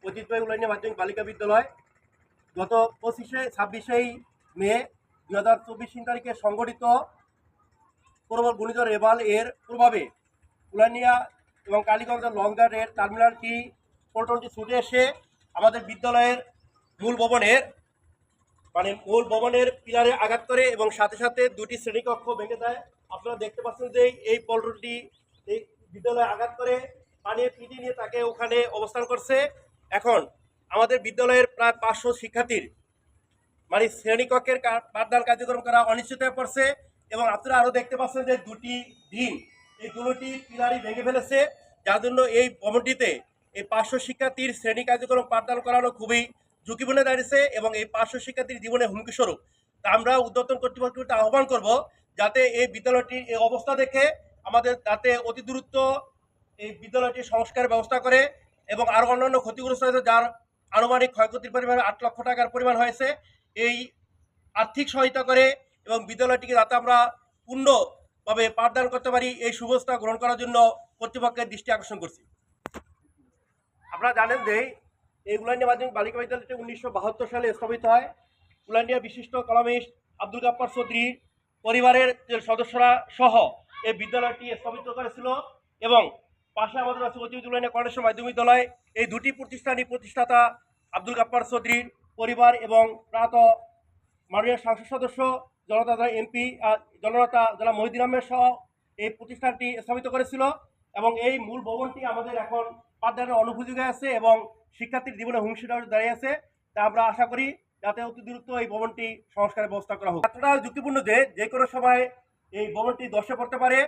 ঐতিহ্যবাহী উলানিয়া মাধ্যমিক বালিকা বিদ্যালয় গত 25-26 মে 2024 তারিখে সংগঠিত প্রবল ঘূর্ণিঝড় রেবাল এর প্রভাবে উলানিয়া এবং কালীগঞ্জের লংগার্ডের টার্মিনালটি পল্টনটি ছুটে এসে আমাদের বিদ্যালয়ের মূল ভবনের পিলারে আঘাত করে এবং সাথে সাথে দুটি শ্রেণীকক্ষ ভেঙে দেয়। আপনারা দেখতে পাচ্ছেন যে এই পল্টনটি এই বিদ্যালয়ে আঘাত করে পানি পিটি নিয়ে তাকে ওখানে অবস্থান করছে। এখন আমাদের বিদ্যালয়ের প্রায় 500 শিক্ষার্থীর শ্রেণীকক্ষের পাঠদান কার্যক্রম করা অনিশ্চিত হয়ে পড়ছে এবং আপনারা আরও দেখতে পাচ্ছেন যে দুটি দিন এই দুটি পিলারই ভেঙে ফেলেছে, যার জন্য এই ভবনটিতে এই 500 শিক্ষার্থীর শ্রেণী কার্যক্রম পাঠদান করানো খুবই ঝুঁকিপূর্ণ দাঁড়িয়েছে এবং এই 500 শিক্ষার্থীর জীবনে হুমকি স্বরূপ। তা আমরা ঊর্ধ্বতন কর্তৃপক্ষকে আহ্বান করব যাতে এই বিদ্যালয়টির এই অবস্থা দেখে আমাদের যাতে অতি দ্রুত এই বিদ্যালয়টির সংস্কারের ব্যবস্থা করে এবং আরও অন্যান্য ক্ষতিগ্রস্ত হয়েছে যার আনুমানিক ক্ষয়ক্ষতির পরিমাণ 8 লক্ষ টাকার পরিমাণ হয়েছে, এই আর্থিক সহায়তা করে এবং বিদ্যালয়টিকে যাতে আমরা পূর্ণভাবে পাঠদান করতে পারি এই সুব্যবস্থা গ্রহণ করার জন্য কর্তৃপক্ষের দৃষ্টি আকর্ষণ করছি। আপনারা জানেন যে এই উলানিয়া মাধ্যমিক বালিকা বিদ্যালয়টি 1972 সালে স্থাপিত হয়। উলানিয়া বিশিষ্ট কলামিস্ট আব্দুল গাফফার চৌধুরীর পরিবারের যে সদস্যরা সহ এই বিদ্যালয়টি স্থাপিত করেছিল এবং পাশে আমাদের আছে ঐতিহ্য উলানিয়া কর্ণেশ্বর মাধ্যমিক বিদ্যালয়। এই দুটি প্রতিষ্ঠানই প্রতিষ্ঠাতা আব্দুল গাফফার চৌধুরীর পরিবার এবং প্রাত মাননীয় সংসদ সদস্য জনতা এমপি জননেতা জনাব মহিউদ্দিন আহমেদ সহ এই প্রতিষ্ঠানটি স্থাপিত করেছিল এবং এই মূল ভবনটি আমাদের এখন পাঠদানের অনুপযোগী আছে এবং শিক্ষার্থীর জীবনে হুমকি দাঁড়িয়ে আছে। তা আমরা আশা করি যাতে অতি দ্রুত এই ভবনটি সংস্কারের ব্যবস্থা করা হোক। এতটা ঝুঁকিপূর্ণ যে কোনো সময় এই ভবনটি ধসে পড়তে পারে।